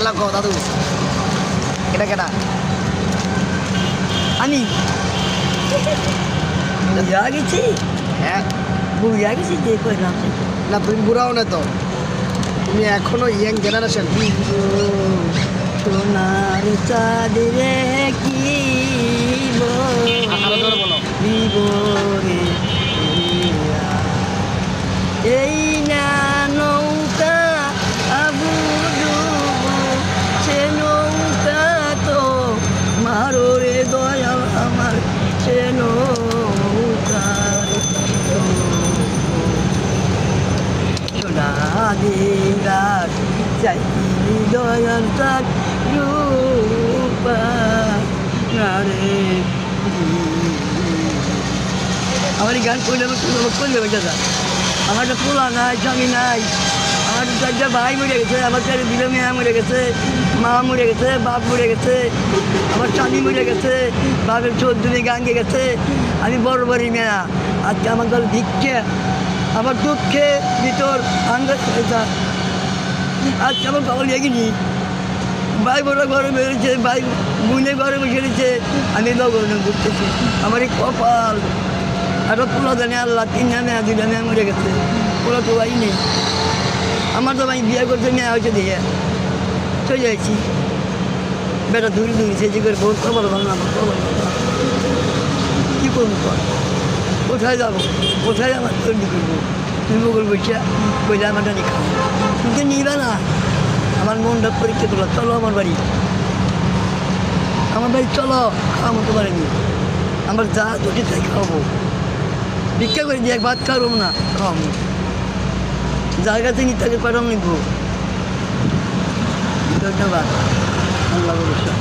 এলা কো দাদু এটা কেটা আমি বুঝা গেছি হ্যাঁ বুঝা গেছি যে কইলাম না তুমি বুড়াও না তো তুমি এখনো ইয়াং জেনারেশন সোনার চাঁদরে কি আরো জোরে বলো বিবরে এই না নৌকা আবু ডুবু সে নৌকা তো মারো রে দয়াল আমার সে নৌকা সোনা দিরাত চাইলি দয়াল তার রূপা না রে আমার এই গান করলে করলে দাদা আমার একটা পোলা নাই স্বামী নাই আমার তো চারটা ভাই মরে গেছে আমার চারি দিলে মেয়া মরে গেছে মা মরে গেছে বাপ মরে গেছে আমার স্বামী মরে গেছে বাপের 14 গাঙ্গে গেছে আমি বড় বাড়ি মেয়া আজকে আমার দল ভিক্ষে আমার দুঃখে ভিতর আন্দাজ আজকে আমার বাবা লেগেনি ভাই বড় ঘরে বেরোচ্ছে ভাই বুনে ঘরে বসে রয়েছে আমি লগনে ঘুরতেছি আমার এই কপাল একটা পোলা জানে আল্লাহ 3 মেয়া 2 মেয়া মরে গেছে পোলা তো ভাই নেই আমার তো ভাই বিয়ে করতে মেয়া হয়েছে দিয়ে চলে যাচ্ছি বেটা দূরে দূরে সে যে করে বহুত খবর ভালো না আমার খবর কী করবো কর কোথায় যাবো কোথায় আমার তৈরি করবো তুমি বগল বসে কইলে আমার জানি খাও কিন্তু নিবে না আমার মনটা পরীক্ষা করলো চলো আমার বাড়ি চলো খাওয়াবো তোমার আমি আমার যা দুটি তাই খাওয়াবো ভিক্ষা করে দিয়ে ভাত খাওয়াবো না খাওয়াবো জায়গা থেকে তাকে পাঠাম নিবো ধন্যবাদ আল্লাহ ভরসা